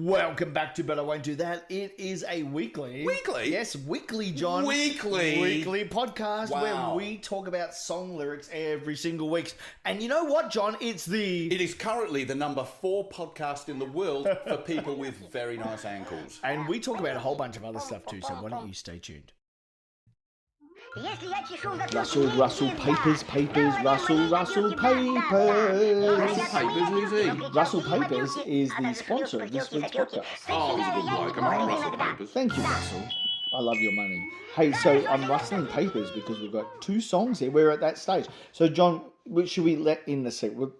Welcome back to But I Won't Do That. It is a weekly... Weekly? Yes, weekly, John. Weekly podcast where we talk about song lyrics every single week. And you know what, John? It is currently the number 4 podcast in the world for people with very nice ankles. And we talk about a whole bunch of other stuff too, so why don't you stay tuned? Russell Papers, Russell Papers. Russell Papers, who's he? Russell Papers is the sponsor of this week's podcast. Oh, he's a good bloke. I'm on Russell Papers. Thank you, Russell. I love your money. Hey, so I'm rustling papers because we've got 2 songs here. We're at that stage. So, John, should we let in the secret? We'll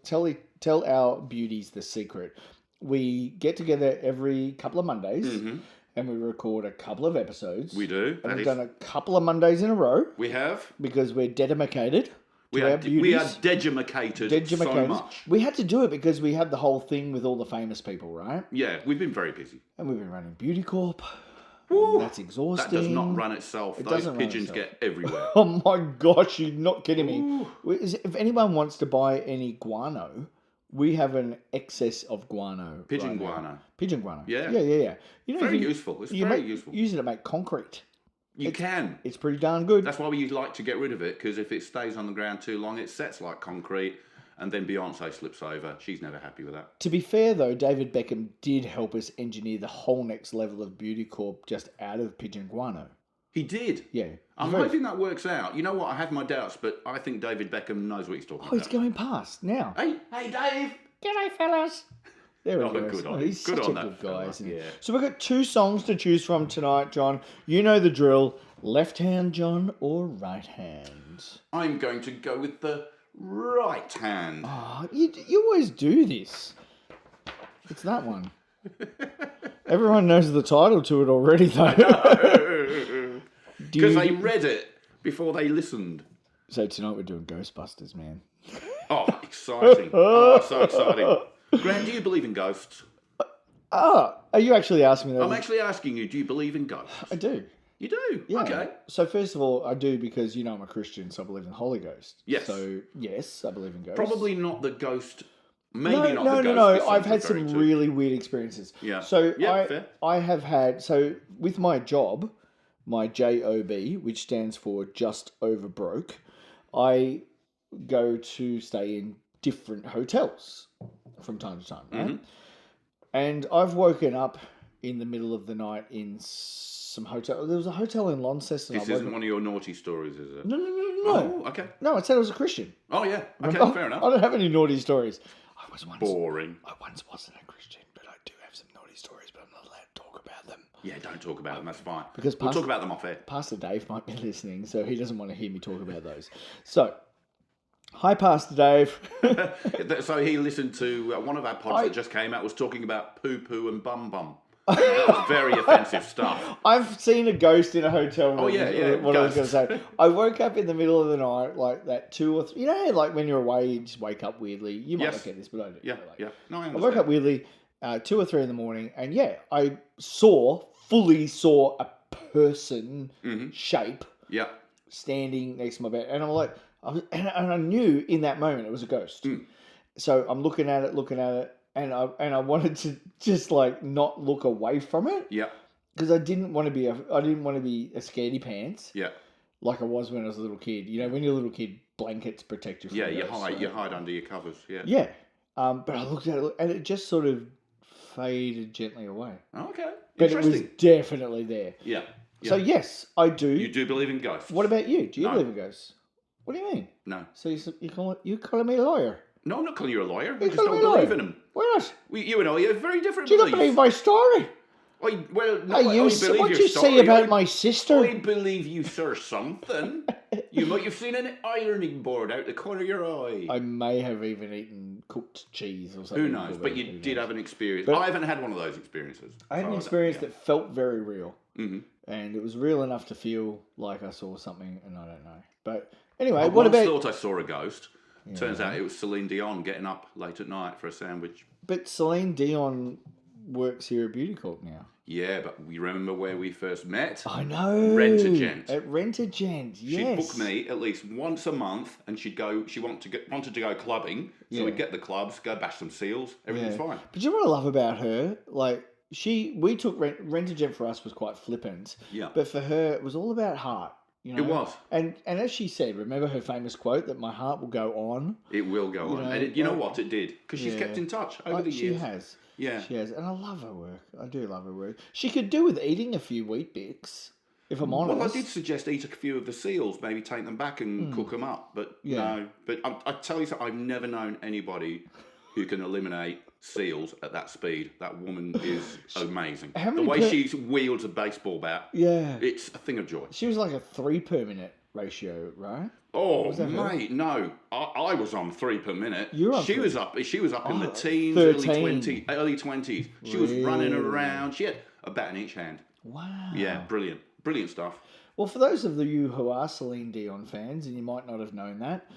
tell our beauties the secret. We get together every couple of Mondays. Mm-hmm. And we record a couple of episodes. We do. And we've done a couple of Mondays in a row. We have. Because we're dedicated we to are our beauties. We are degimacated so much. We had to do it because we had the whole thing with all the famous people, right? Yeah, we've been very busy. And we've been running Beauty Corp. That's exhausting. That does not run itself. Those pigeons get everywhere. Oh my gosh, you're not kidding me. If anyone wants to buy any guano... We have an excess of guano. Pigeon guano. Pigeon guano. Yeah. Yeah. You know, very useful. It's very useful. Use it to make concrete. You can. It's pretty darn good. That's why we like to get rid of it, because if it stays on the ground too long, it sets like concrete, and then Beyonce slips over. She's never happy with that. To be fair, though, David Beckham did help us engineer the whole next level of Beauty Corp just out of pigeon guano. He did? Yeah. I'm hoping that works out. You know what? I have my doubts, but I think David Beckham knows what he's talking about. Oh, he's going past now. Hey, Dave. G'day, fellas. There we go. Good on He's good such on a good that guy, fella. isn't he? Yeah. So we've got 2 songs to choose from tonight, John. You know the drill. Left hand, John, or right hand? I'm going to go with the right hand. Oh, you always do this. It's that one. Everyone knows the title to it already, though. Because they read it before they listened. So tonight we're doing Ghostbusters, man. Oh, exciting. Oh, so exciting. Grant, do you believe in ghosts? Are you actually asking me that? I'm actually asking you, do you believe in ghosts? I do. You do? Yeah. Okay. So first of all, I do because, I'm a Christian, so I believe in the Holy Ghost. Yes. So, yes, I believe in ghosts. Probably not the ghost... No. Ghost. I've had some really weird experiences. Yeah. So fair. I have had... So with my job, my JOB, which stands for Just Over Broke, I go to stay in different hotels from time to time, right? Mm-hmm. And I've woken up in the middle of the night in some hotel. There was a hotel in Launceston. This isn't one of your naughty stories, is it? No. Oh, okay. No, I said I was a Christian. Oh, yeah. Okay, fair enough. I don't have any naughty stories. Boring. I once wasn't a Christian, but I do have some naughty stories, but I'm not allowed to talk about them. Yeah, don't talk about them. That's fine. Because we'll talk about them off air. Pastor Dave might be listening, so he doesn't want to hear me talk about those. So, hi, Pastor Dave. So he listened to one of our pods that just came out was talking about poo-poo and bum-bum. That was very offensive stuff. I've seen a ghost in a hotel room. Oh, yeah. What I was going to say. I woke up in the middle of the night, like that 2 or 3... You know, like when you're away, you just wake up weirdly. You might not get this, but I do. Yeah. No, I understand. I woke up weirdly 2 or 3 in the morning, and I fully saw a person shape standing next to my bed. And I'm like... And I knew in that moment it was a ghost. Mm. So I'm looking at it, and I wanted to just like not look away from it. Yeah. Because I didn't want to be a scaredy pants. Yeah. Like I was when I was a little kid. You know, when you're a little kid, blankets protect you from you hide under your covers. Yeah. Yeah. But I looked at it and it just sort of faded gently away. Okay. But it was definitely there. Yeah. So yes, I do. You do believe in ghosts. What about you? Do you believe in ghosts? What do you mean? No. So you calling me a lawyer? No, I'm not calling you a lawyer. I You just don't believe in them. Why not? You and I have very different Do you beliefs. not believe my story? I believe What your you story. say about my sister? I believe you saw something. You might have seen an ironing board out the corner of your eye. I may have even eaten cooked cheese or something. Who knows? But you did have an experience. But I haven't had one of those experiences. I had an experience that felt very real. Mm-hmm. And it was real enough to feel like I saw something, and I don't know. But anyway, I what about... I thought I saw a ghost. Yeah. Turns out it was Celine Dion getting up late at night for a sandwich. But Celine Dion works here at Beauty Corp now. Yeah, but we remember where we first met? I know. Rent-A-Gent. At Rent-A-Gent, yes. She'd book me at least once a month, and she wanted to go clubbing, so we'd get the clubs, go bash some seals, everything's fine. But you know what I love about her? Like, we took Rent-A-Gent for us was quite flippant. Yeah. But for her, it was all about heart. You know? It was. And as she said, remember her famous quote that my heart will go on? It will go on. And you know what? It did. Because she's kept in touch over the years. She has. Yeah. She has. And I love her work. I do love her work. She could do with eating a few wheat bix, if I'm honest. Well, I did suggest eat a few of the seals, maybe take them back and cook them up. But no. But I tell you something, I've never known anybody who can eliminate seals at that speed. That woman is amazing. The way she wields a baseball bat, it's a thing of joy. She was like a 3 per minute ratio, right? Oh, mate, no. I was on 3 per minute. She was up in the teens, 13. early 20s. She was running around. She had a bat in each hand. Wow. Yeah, brilliant. Brilliant stuff. Well, for those of you who are Celine Dion fans, and you might not have known that,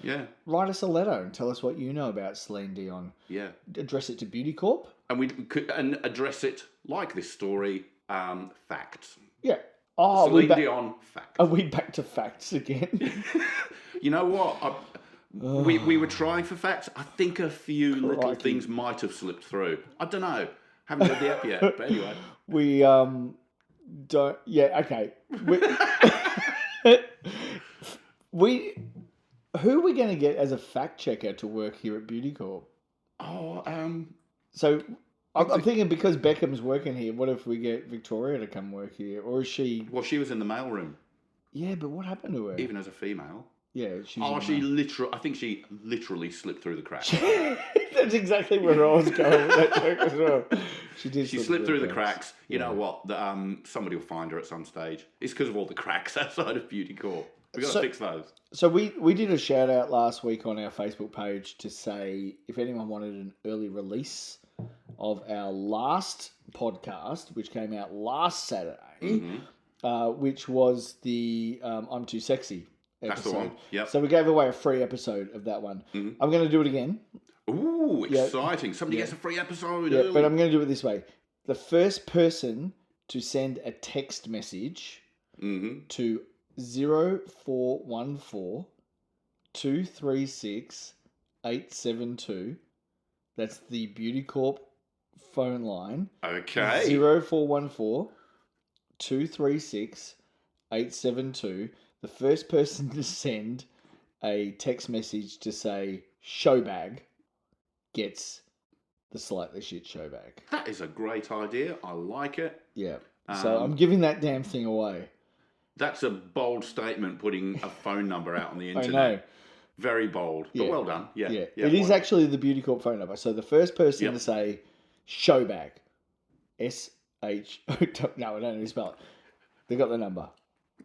write us a letter and tell us what you know about Celine Dion. Yeah. Address it to Beauty Corp. And we could address it like this story, facts. Yeah. Oh, Celine Dion, facts. Are we back to facts again? You know what? We were trying for facts. I think a few little things might have slipped through. I don't know. Haven't read the app yet, but anyway. We don't. Yeah. Okay. Who are we going to get as a fact checker to work here at Beauty Corp? So I'm thinking because Beckham's working here, what if we get Victoria to come work here, or is she? Well, she was in the mailroom. Yeah, but what happened to her? Even as a female. Yeah, I think she literally slipped through the cracks. That's exactly where I was going with that joke as well. She slipped through the cracks. You know what? Somebody will find her at some stage. It's because of all the cracks outside of Beauty Corp. We've got to fix those. So we did a shout out last week on our Facebook page to say if anyone wanted an early release of our last podcast, which came out last Saturday, which was the I'm Too Sexy episode. That's the one. Yep. So we gave away a free episode of that one. I'm going to do it again. Ooh, exciting. Somebody gets a free episode early. But I'm going to do it this way. The first person to send a text message to 0414 236 872. That's the Beauty Corp phone line. Okay. 0414 236 872. The first person to send a text message to say show bag gets the Slightly Shit show bag. That is a great idea. I like it. Yeah. So I'm giving that damn thing away. That's a bold statement, putting a phone number out on the internet. I know. Very bold, but well done. Yeah. It is actually the Beauty Corp phone number. So the first person to say show bag, SH. No, I don't know how to spell it. They got the number.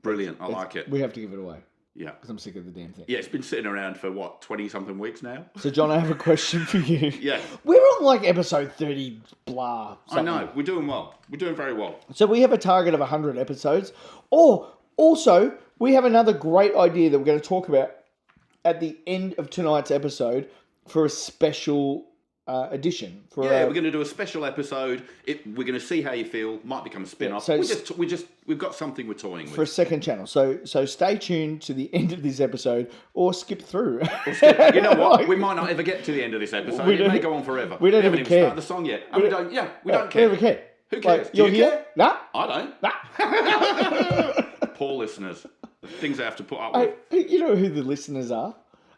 Brilliant. I like it. We have to give it away. Yeah. Because I'm sick of the damn thing. Yeah, it's been sitting around for 20-something weeks now. So, John, I have a question for you. Yeah. We're on like episode 30, blah. Something. I know. We're doing well. We're doing very well. So, we have a target of 100 episodes. Or, also, we have another great idea that we're going to talk about at the end of tonight's episode for a special edition. We're going to do a special episode. We're going to see how you feel. Might become a spin-off. So we've got something we're toying with for a second channel. So stay tuned to the end of this episode, or skip through. You know what? We might not ever get to the end of this episode. It may go on forever. We don't even even care. started the song yet. We don't care. We don't care. Who cares? You're Do you here? care? Nah. I don't. Poor listeners. The things they have to put up with. You know who the listeners are?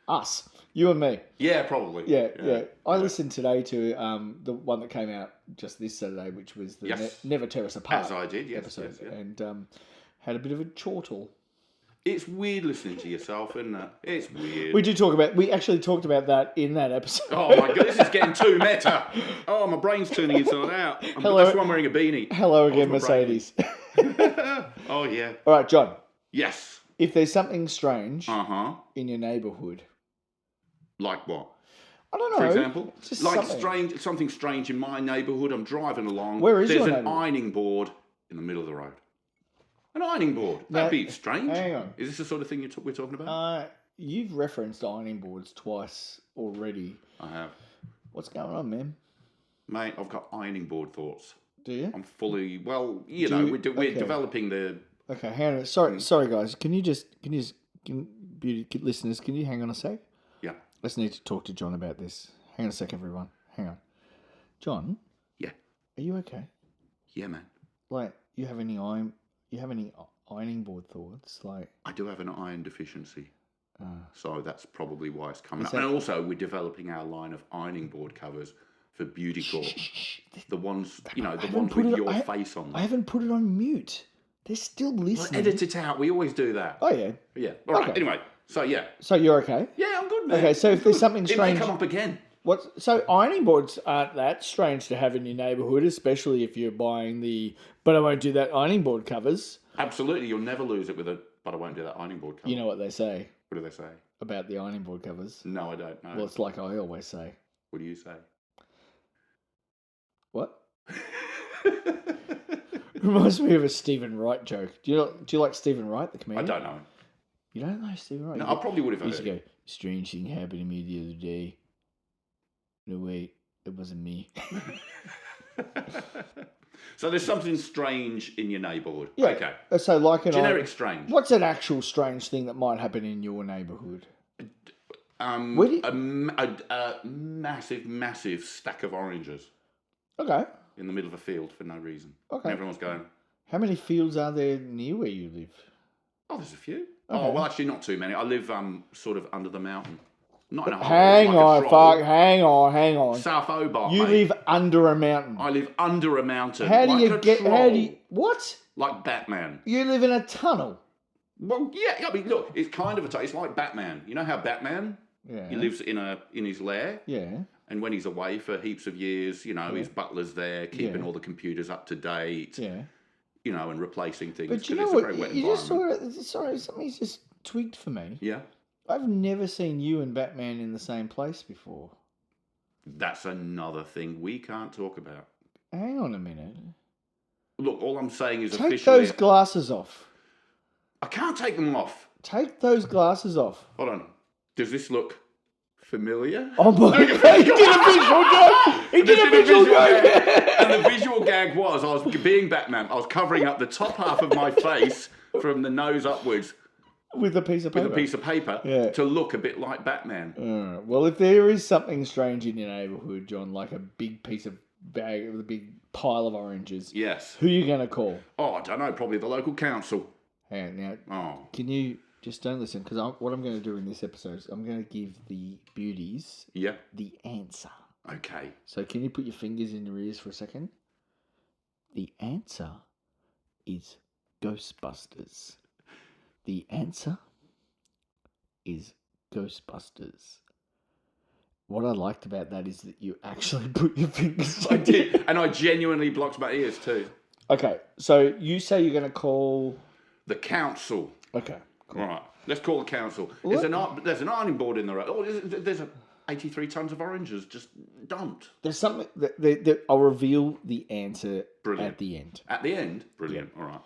Us. You and me. Yeah, probably. Yeah. I listened today to the one that came out just this Saturday, which was the Never Tear Us Apart. As I did, yes. Episode, yes. And had a bit of a chortle. It's weird listening to yourself, isn't it? It's weird. We actually talked about that in that episode. Oh my god, this is getting too meta. Oh, my brain's turning inside out. That's why I'm wearing a beanie. Hello again, Mercedes. Oh yeah. All right, John. Yes. If there's something strange in your neighbourhood. Like what? I don't know. For example, just like something. something strange in my neighbourhood. I'm driving along. Where is There's your an ironing board in the middle of the road. An ironing board. That'd be strange. Hang on. Is this the sort of thing we're talking about? You've referenced ironing boards twice already. I have. What's going on, man? Mate, I've got ironing board thoughts. Do you? I'm fully we're developing the. Okay, hang on. Sorry, guys. Can you beauty listeners? Can you hang on a sec? Yeah. Let's need to talk to John about this. Hang on a sec, everyone. Hang on. John? Yeah. Are you okay? Yeah, man. Like, you have any ironing board thoughts? Like, I do have an iron deficiency. So that's probably why it's coming up. that- And also, we're developing our line of ironing board covers for Beauty Corp. The ones, the ones with your face on them. I haven't put it on mute. They're still listening. Well, edit it out. We always do that. Oh, yeah. Yeah. All right. Okay. Anyway, so yeah. So you're okay? Yeah, I'm good, man. Okay, so if there's something It strange... may come up again. So ironing boards aren't that strange to have in your neighbourhood, especially if you're buying but I won't do that ironing board covers. Absolutely. You'll never lose it with but I won't do that ironing board cover. You know what they say What do they say? about the ironing board covers? No, I don't know. Well, it's like I always say. What do you say? What? Reminds me of a Stephen Wright joke. Do you like Stephen Wright, the comedian? I don't know him. You don't know Stephen Wright? No, I probably would have He used heard to it. go, strange thing happened to me the other day. No, wait, it wasn't me. So there's something strange in your neighbourhood. Yeah. Okay. So like Generic strange. What's an actual strange thing that might happen in your neighbourhood? A massive stack of oranges Okay. in the middle of a field for no reason. Okay. And everyone's going, How many fields are there near where you live? oh, there's a few. Okay. Oh, well, actually, not too many. I live sort of under the mountain. Not in a hole. Hang like on, a troll. hang on. South Hobart, You mate. live under a mountain. I live under a mountain. How do like you a get? troll, What? like Batman. You live in a tunnel. Well, yeah. I mean, look, it's kind of it's like Batman. You know how Batman? Yeah. He lives in his lair, Yeah. and when he's away for heaps of years, his butler's there keeping all the computers up to date. Yeah. And replacing things. But you know it's a what? very wet You just environment. sorry, something's just tweaked for me. Yeah. I've never seen you and Batman in the same place before. That's another thing we can't talk about. Hang on a minute. Look, all I'm saying is Take officially... those glasses off. I can't take them off. Take those glasses off. Hold on. Does this look familiar? Oh my God, he did a visual joke! He did a visual joke! And the visual gag was, I was being Batman, I was covering up the top half of my face from the nose upwards With a piece of paper. Yeah. to look a bit like Batman. Well, if there is something strange in your neighbourhood, John, like a big piece of bag with a big pile of oranges, Yes. who are you going to call? Oh, I don't know, probably the local council. Hang on, now, Oh. can you just don't listen? Because what I'm going to do in this episode is I'm going to give the beauties Yeah. the answer. Okay. So can you put your fingers in your ears for a second? The answer is Ghostbusters. The answer is Ghostbusters. What I liked about that is that you actually put your fingers I did. And I genuinely blocked my ears too. Okay, so you say you're going to call... The council. Okay, cool. Right. Let's call the council. There's an ironing board in the road. Oh, there's 83 tons of oranges just dumped. There's something... that I'll reveal the answer Brilliant. at the end. At the end? Brilliant. All right.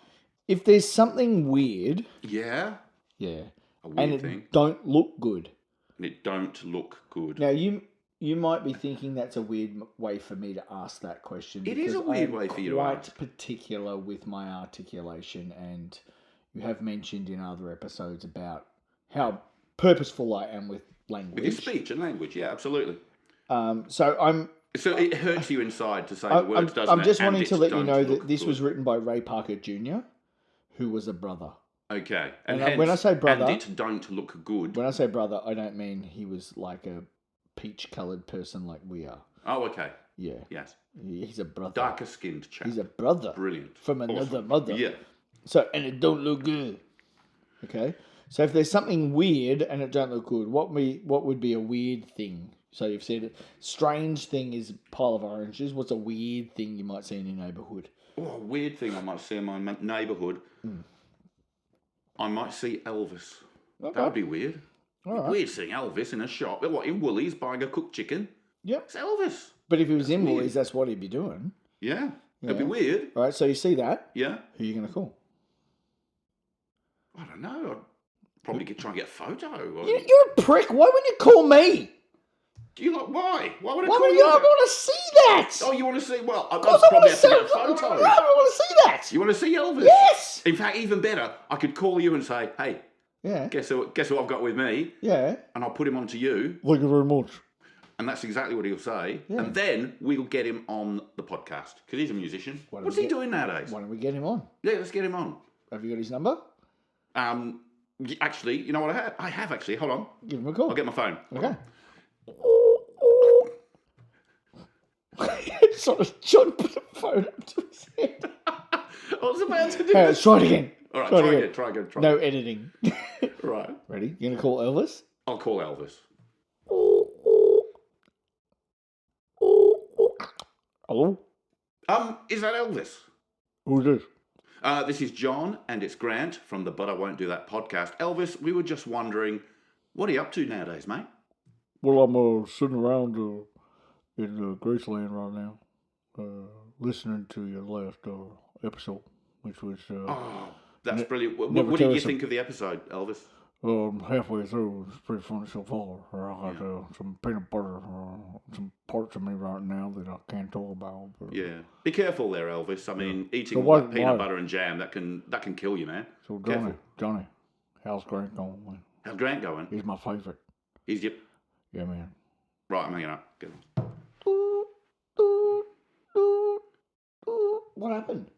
If there's something weird... Yeah? Yeah. A weird and it thing. don't look good. And it don't look good. Now, you might be thinking that's a weird way for me to ask that question. It is a weird way for you to ask. Quite particular with my articulation, and you have mentioned in other episodes about how purposeful I am with language. With your speech and language, yeah, absolutely. So it hurts you inside to say the words, doesn't it? I'm just And wanting to it let you don't know look that this good. was written by Ray Parker Jr., who was a brother. Okay. And hence, when I say brother... And it don't look good. When I say brother, I don't mean he was like a peach-coloured person like we are. Oh, okay. Yeah. Yes. He's a brother. Darker skinned chap. He's a brother. Brilliant. From another Awesome. mother. Yeah. So, and it don't look good. Okay? So if there's something weird and it don't look good, what would be a weird thing? So you've said strange thing is a pile of oranges. What's a weird thing you might see in your neighbourhood? Oh, a weird thing I might see in my neighbourhood. I might see Elvis. Okay. That would be weird. All right. Weird seeing Elvis in a shop. What, in Woolies buying a cooked chicken? Yep. It's Elvis. But if he was in weird. Woolies, that's what he'd be doing. Yeah. That'd Yeah. be weird. All right, so you see that. Yeah. Who are you going to call? I don't know. I'd probably try and get a photo. Or... You're a prick. Why wouldn't you call me? Do you like why? Why would I Why call would you? I want to see that? Oh, you want to see? Well, I'd Because I probably want have to to see. get a photo. I want to see that. You want to see Elvis? Yes. In fact, even better, I could call you and say, "Hey, Yeah. guess who I've got with me?" Yeah. And I'll put him onto you. Thank you very much. And that's exactly what he'll say. Yeah. And then we'll get him on the podcast because he's a musician. What's he doing nowadays? Why don't we get him on? Yeah, let's get him on. Have you got his number? Actually, you know what I have? I have actually. Hold on. Give him a call. I'll get my phone. Okay. Sort of John put a phone up to his head. I was about to do Hey, this. let's try it again. All right, try again. No editing. Right. Ready? You gonna call Elvis? I'll call Elvis. Hello? Is that Elvis? Who's this? This is John, and it's Grant from the But I Won't Do That podcast. Elvis, we were just wondering, what are you up to nowadays, mate? Well, I'm sitting around in Graceland right now, listening to your last episode, which was... That's brilliant. What did you think of the episode, Elvis? Halfway through, it's pretty funny so far. I got some peanut butter, some parts of me right now that I can't talk about. But, yeah, be careful there, Elvis. I mean, eating So all that peanut butter and jam that can kill you, man. So Johnny, how's Grant going, man? How's Grant going? He's my favourite. He's your... Yeah, man. Right, I'm hanging up. Get him. What happened?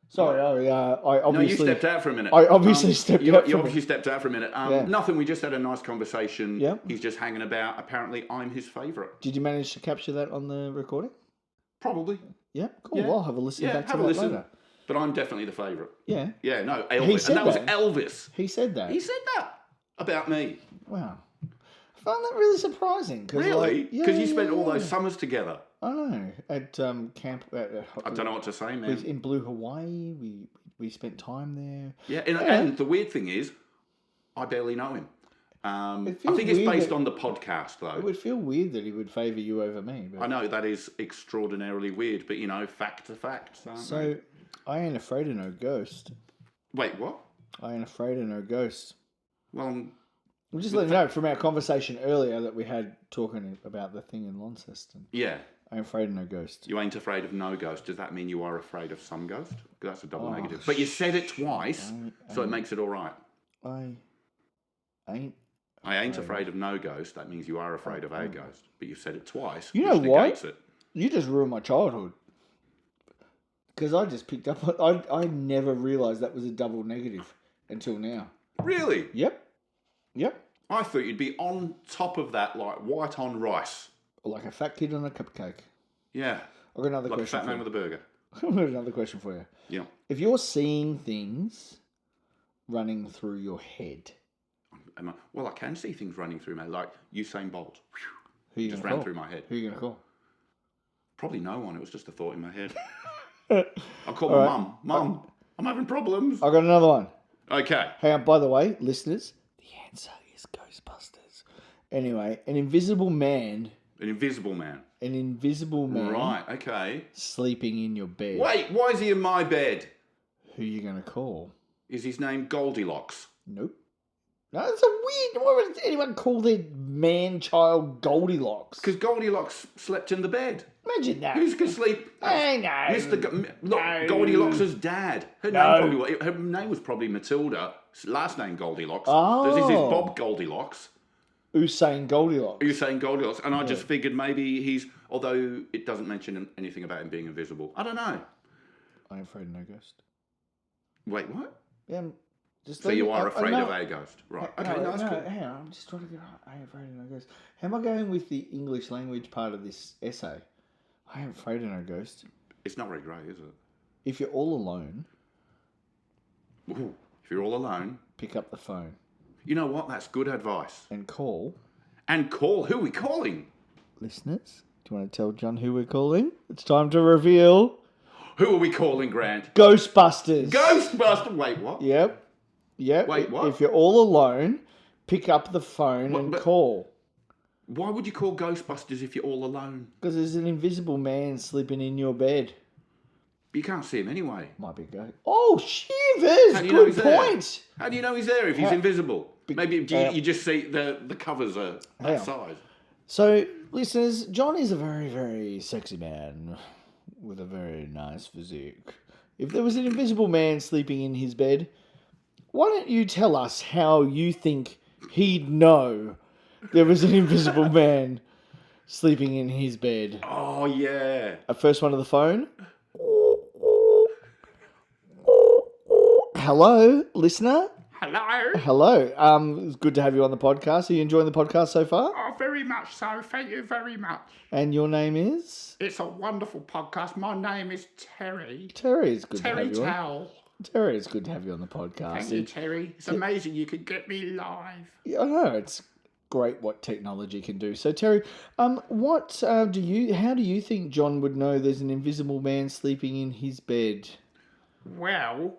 Sorry, I obviously... No, you stepped out for a minute. I obviously stepped out. You obviously stepped out for a minute. Nothing, we just had a nice conversation. Yeah. He's just hanging about. Apparently, I'm his favourite. Did you manage to capture that on the recording? Probably. Yeah, cool. Yeah. Well, I'll have a listen back to have that a listen. later. But I'm definitely the favourite. Yeah. Yeah, no, Elvis. He said and that that. was Elvis. He said that. He said that about me. Wow. I found that really surprising. Really? Because you spent all those summers together. I know. At camp... I don't know what to say, man. In Blue Hawaii, we spent time there. Yeah, and the weird thing is, I barely know him. I think it's based on the podcast, though. It would feel weird that he would favour you over me. But... I know, that is extraordinarily weird, but, facts are facts. So, I ain't afraid of no ghost. Wait, what? I ain't afraid of no ghost. Well, I'm just letting you know from our conversation earlier that we had talking about the thing in Launceston. Yeah. I ain't afraid of no ghost. You ain't afraid of no ghost. Does that mean you are afraid of some ghost? Because that's a double negative. But you said it twice, so it makes it all right. I ain't afraid of no ghost. That means you are afraid of a ghost. But you've said it twice. You know what? It. You just ruined my childhood. Because I just picked up... I never realised that was a double negative until now. Really? Yep. I thought you'd be on top of that like white on rice. Like a fat kid on a cupcake. Yeah. I've got another like question. Like a fat man with a burger. I've got another question for you. Yeah. If you're seeing things running through your head... Well, I can see things running through my head, like Usain Bolt. Who you just ran ran through my head. Who are you going to call? Probably no one. It was just a thought in my head. I'll call my mum. Mum, I'm having problems. I've got another one. Okay. Hang on, by the way, listeners, the answer is Ghostbusters. Anyway, an invisible man... An invisible man. Right, okay. Sleeping in your bed. Wait, why is he in my bed? Who are you going to call? Is his name Goldilocks? Nope. No, that's a weird... Why would anyone call their man-child Goldilocks? Because Goldilocks slept in the bed. Imagine that. Who's going to sleep? Hey, no. No. Goldilocks' dad. Her name was probably Matilda. Last name Goldilocks. Oh. This is Bob Goldilocks. Usain Goldilocks. Usain Goldilocks. And I just figured maybe he's... Although it doesn't mention anything about him being invisible. I don't know. I'm afraid of no ghost. Wait, what? Yeah, so you are afraid of a ghost. Right. Okay, that's cool. Hang on, I'm just trying to get... I am afraid of no ghost. How am I going with the English language part of this essay? I am afraid of no ghost. It's not very great, is it? If you're all alone... Ooh, if you're all alone... Pick up the phone. You know what? That's good advice. And call. Who are we calling? Listeners, do you want to tell John who we're calling? It's time to reveal. Who are we calling, Grant? Ghostbusters. Ghostbusters. Wait, what? Yep. Wait, what? If you're all alone, pick up the phone and call. Why would you call Ghostbusters if you're all alone? Because there's an invisible man sleeping in your bed. You can't see him anyway. Might be a ghost. Oh, shivers! Good point. How do you know he's there if he's invisible? Maybe you just see the covers are that size. So, listeners, John is a very, very sexy man with a very nice physique. If there was an invisible man sleeping in his bed, why don't you tell us how you think he'd know there was an invisible man sleeping in his bed. Oh, yeah. First one to the phone. Hello, listener. Hello. Hello. It's good to have you on the podcast. Are you enjoying the podcast so far? Oh, very much so. Thank you very much. And your name is? It's a wonderful podcast. My name is Terry. Terry, it's good Terry to have you on. Towel. Terry, it's good to have you on the podcast. Thank you, Terry. It's amazing you could get me live. Yeah, I know, it's great what technology can do. So, Terry, how do you think John would know there's an invisible man sleeping in his bed? Well,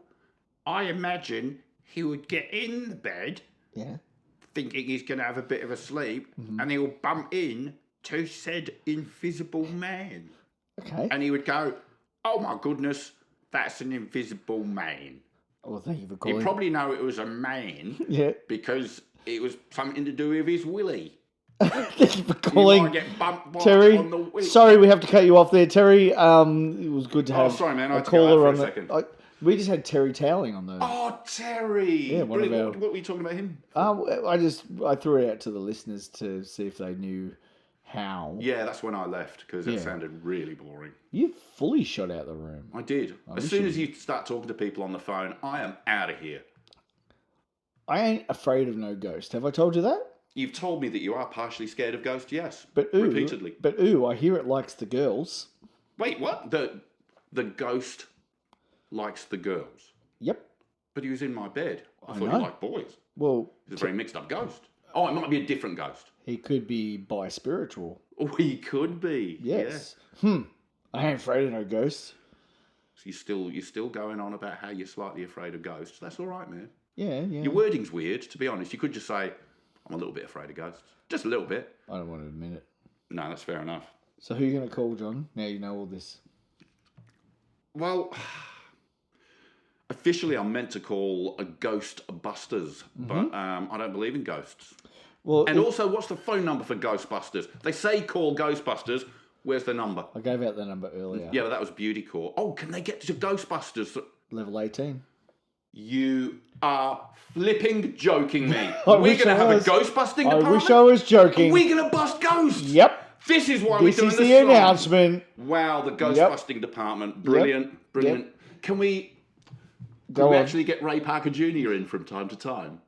I imagine he would get in the bed, thinking he's going to have a bit of a sleep, and he'll bump in to said invisible man. Okay. And he would go, "Oh my goodness, that's an invisible man." Well, thank you for calling. He'd probably know it was a man because it was something to do with his willy. Thank you for You calling. might get bumped Terry, on the willy. sorry we have to cut you off there, Terry. It was good to have sorry, man. I a had to go out caller for on a the. second. We just had Terry toweling on those. Oh, Terry. Yeah, one of Brilliant. our- What were you talking about him? I threw it out to the listeners to see if they knew how. Yeah, that's when I left because it sounded really boring. You fully shut out the room. I did. As soon as you start talking to people on the phone, I am out of here. I ain't afraid of no ghost. Have I told you that? You've told me that you are partially scared of ghosts, yes. But repeatedly. I hear it likes the girls. Wait, what? The ghost likes the girls. Yep. But he was in my bed. I thought know. you liked boys. Well, He's a very mixed up ghost. Oh, it might be a different ghost. he could be bi-spiritual. Oh, he could be. Yes. I ain't afraid of no ghosts. Yeah. So you're still going on about how you're slightly afraid of ghosts. That's all right, man. Yeah. Your wording's weird, to be honest. You could just say, I'm a little bit afraid of ghosts. Just a little bit. I don't want to admit it. No, that's fair enough. So who are you going to call, John? Now you know all this. Well, officially I'm meant to call a Ghostbusters, but I don't believe in ghosts. Well, And also, what's the phone number for Ghostbusters? They say call Ghostbusters. Where's the number? I gave out the number earlier. Yeah, but that was Beauty Core. Oh, can they get to Ghostbusters? Level 18. You are flipping joking me. I We're wish going to I have was. a ghostbusting I department? wish I was joking. We're going to bust ghosts? Yep. This is why we're This doing is the the song. announcement. Wow, the ghostbusting department. Brilliant, brilliant. Can we Go on. actually get Ray Parker Jr. in from time to time?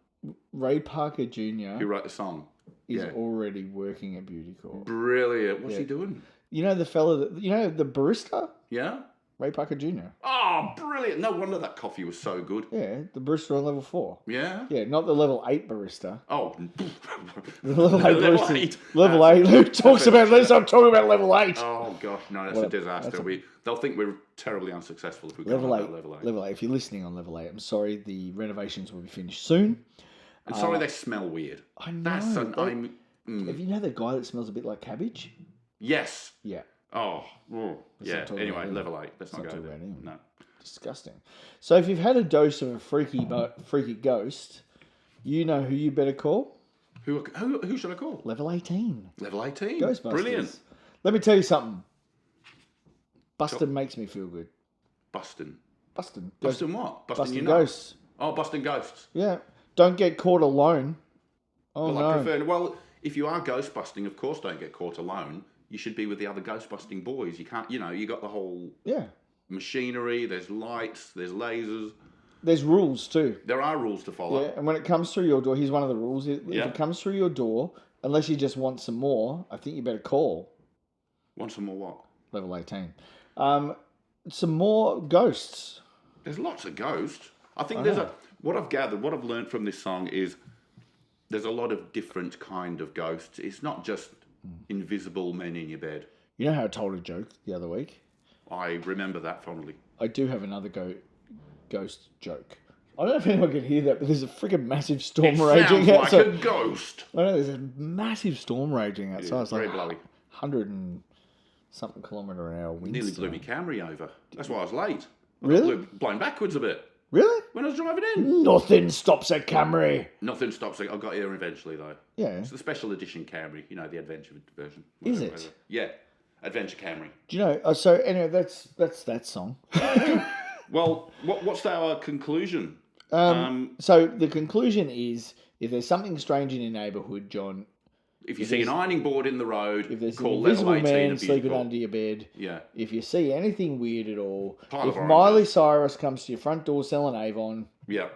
Ray Parker Jr. Who wrote the song? is already working at Beauty Corp. Brilliant. What's he doing? You know the fella the barista? Yeah? Ray Parker Jr. Oh, brilliant. No wonder that coffee was so good. Yeah, the barista on level 4. Yeah? Yeah, not the level 8 barista. Oh. The level 8 Level barista. 8. Level 8. Who talks about this? I'm talking about level 8. Oh, gosh. No, that's a disaster. They'll think we're terribly unsuccessful if we go Level on 8. about level 8. Level 8. If you're listening on level 8, I'm sorry, the renovations will be finished soon. And sorry they smell weird. I know. That's Have you know the guy that smells a bit like cabbage? Yes. Yeah. Oh, yeah. talk Anyway, about him. level 8. Let's not not go talk there. about him. No. Disgusting. So if you've had a dose of a freaky ghost, you know who you better call? Who should I call? Level 18. Level 18. Ghostbusters. Brilliant. Let me tell you something. Busting makes me feel good. Busting. Busting. Busting what? Busting your ghosts. nuts? Oh, busting ghosts. Yeah. Don't get caught alone. Oh, Well, no. I prefer. Well, if you are ghost busting, of course, don't get caught alone. You should be with the other ghost busting boys. You can't. You got the whole Yeah. machinery. There's lights. There's lasers. There's rules too. There are rules to follow. Yeah. And when it comes through your door, here's one of the rules. If Yeah. it comes through your door, unless you just want some more, I think you better call Want some more what? level 18. Some more ghosts. There's lots of ghosts. I think know. what I've gathered, what I've learned from this song is there's a lot of different kind of ghosts. It's not just invisible men in your bed. You know how I told a joke the other week? I remember that fondly. I do have another ghost joke. I don't know if anyone can hear that, but there's a freaking massive storm It raging sounds like outside. a ghost. I know there's a massive storm raging outside. Yeah, it's very like blowy. 100 and something kilometre an hour winds. Nearly blew me Camry over. That's why I was late. Really? Blown backwards a bit Really? when I was driving in. Nothing stops a Camry. Nothing stops it. I got here eventually though. Yeah. It's the special edition Camry. You know, the adventure version. Is Whatever, it? whatever. Yeah, adventure Camry. Do you know? So anyway, that's that song. Well, what's our conclusion? So the conclusion is, if there's something strange in your neighbourhood, John, if you see an ironing board in the road, if there's call an invisible level 18 man a sleeping musical. under your bed, Yeah. if you see anything weird at all, Pile if of Miley oranges. Cyrus comes to your front door selling Avon, Yeah.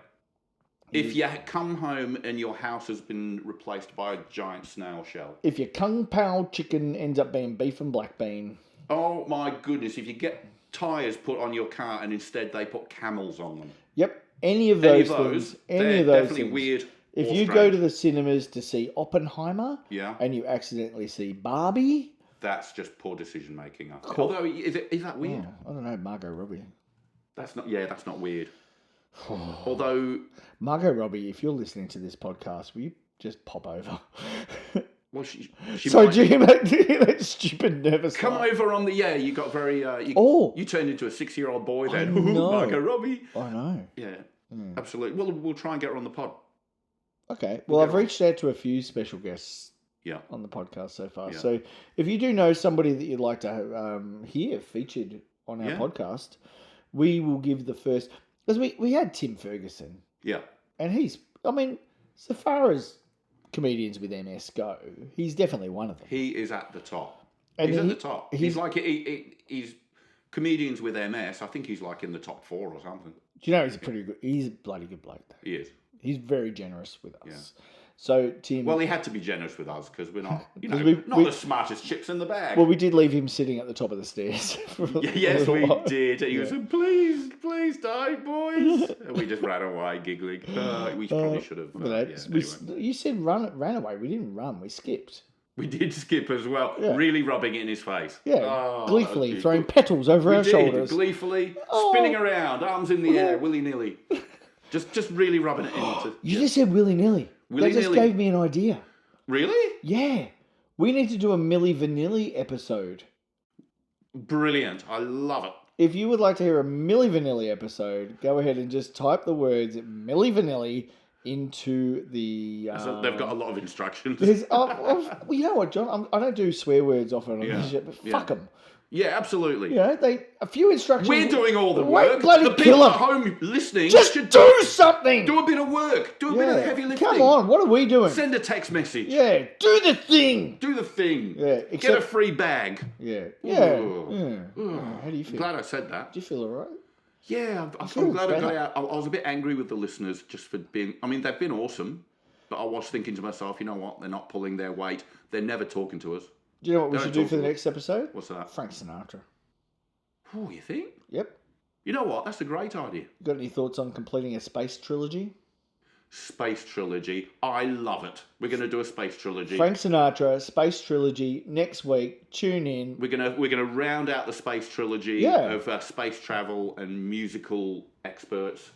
If you come home and your house has been replaced by a giant snail shell. if your Kung Pao chicken ends up being beef and black bean. Oh my goodness, if you get tyres put on your car and instead they put camels on them. Yep, any of those things. Any of those definitely things. weird. If you go to the cinemas to see Oppenheimer, yeah, and you accidentally see Barbie, that's just poor decision making. Although, is that weird? Oh, I don't know, Margot Robbie. That's not weird. Although Margot Robbie, if you're listening to this podcast, will you just pop over? Well, she So do you hear that stupid nervous come laugh? over on the you got very you turned into a 6-year-old boy then. know. Margot Robbie. I know. Yeah, absolutely. Well, we'll try and get her on the pod. Okay. Well, I've reached out to a few special guests on the podcast so far. Yeah. So if you do know somebody that you'd like to hear featured on our podcast, we will give the first... Because we had Tim Ferguson. Yeah. And he's... I mean, so far as comedians with MS go, he's definitely one of them. He is at the top. And he's at the top. He's like... He's comedians with MS. I think he's like in the top 4 or something. Do you know he's he's a bloody good bloke, though. He is. He's very generous with us. Yeah. So, Tim... Well, he had to be generous with us because we're not, we- the smartest chips in the bag. Well, we did leave him sitting at the top of the stairs. For a Yes, little we while. did. He was like, please don't, boys. And we just ran away giggling. We probably should have. Anyway. You said ran away. We didn't run. We skipped. We did skip as well, really rubbing it in his face. Yeah, gleefully throwing petals over our shoulders. Gleefully spinning around, arms in the air, willy-nilly. Just really rubbing it into... You just said willy-nilly. That just gave me an idea. Really? Yeah. We need to do a Milli Vanilli episode. Brilliant. I love it. If you would like to hear a Milli Vanilli episode, go ahead and just type the words Milli Vanilli into the... So they've got a lot of instructions. Well, you know what, John? I don't do swear words often on this shit, but fuck them. Yeah, absolutely. You know, a few instructions. We're doing all the work. Bloody the people at home listening should do something. Do a bit of work. Do a bit of heavy lifting. Come on, what are we doing? Send a text message. Yeah, do the thing. Do the thing. Yeah, get a free bag. Yeah. Ooh. How do you feel? Glad I said that. Do you feel all right? Yeah, I'm glad I got out. I was a bit angry with the listeners just for being... I mean, they've been awesome, but I was thinking to myself, you know what? They're not pulling their weight. They're never talking to us. Do you know what we should do for the next episode? What's that? Frank Sinatra. Oh, you think? Yep. You know what? That's a great idea. Got any thoughts on completing a space trilogy? Space trilogy. I love it. We're going to do a space trilogy. Frank Sinatra, space trilogy. Next week, tune in. We're gonna round out the space trilogy of space travel and musical experts.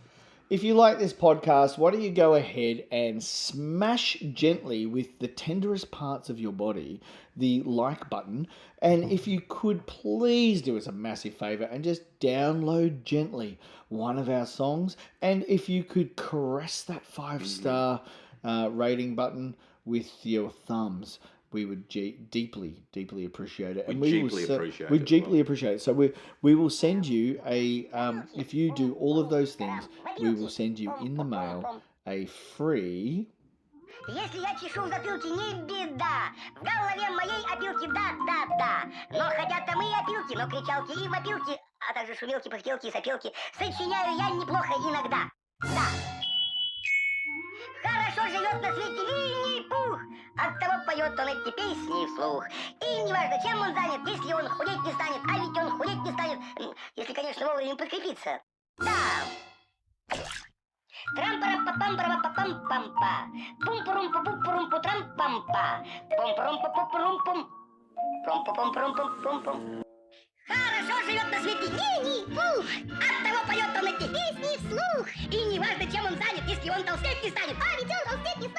If you like this podcast, why don't you go ahead and smash gently with the tenderest parts of your body the like button. And if you could please do us a massive favour and just download gently one of our songs. And if you could caress that 5-star rating button with your thumbs, we would deeply, deeply appreciate it. We deeply appreciate it. So we will send you a, if you do all of those things, we will send you in the mail a free... Если я чешу в затылке, не беда. В голове моей опилки, да. Но хотят там и опилки, но кричалки и вопилки, а также шумелки, пыхтелки и сопелки сочиняю я неплохо иногда. Да. Хорошо живет на свете Винни-Пух, оттого поет он эти песни вслух. И неважно, чем он занят, если он худеть не станет, а ведь он худеть не станет, если, конечно, вовремя подкрепиться. Да. Трам-парам-па-пам-парам-па-пам-пам-па. Пум-пурум-пу-пум-пурум-пу-трам-пам-па. Пум-пурум-пу-пурум-пум. Пум-пу-пум-пурум-пум-пум. Хорошо живет на свете Винни-Пух, оттого поет он эти песни вслух. И неважно, чем он занят, если он толстеть не станет, а ведь он толстеть не станет.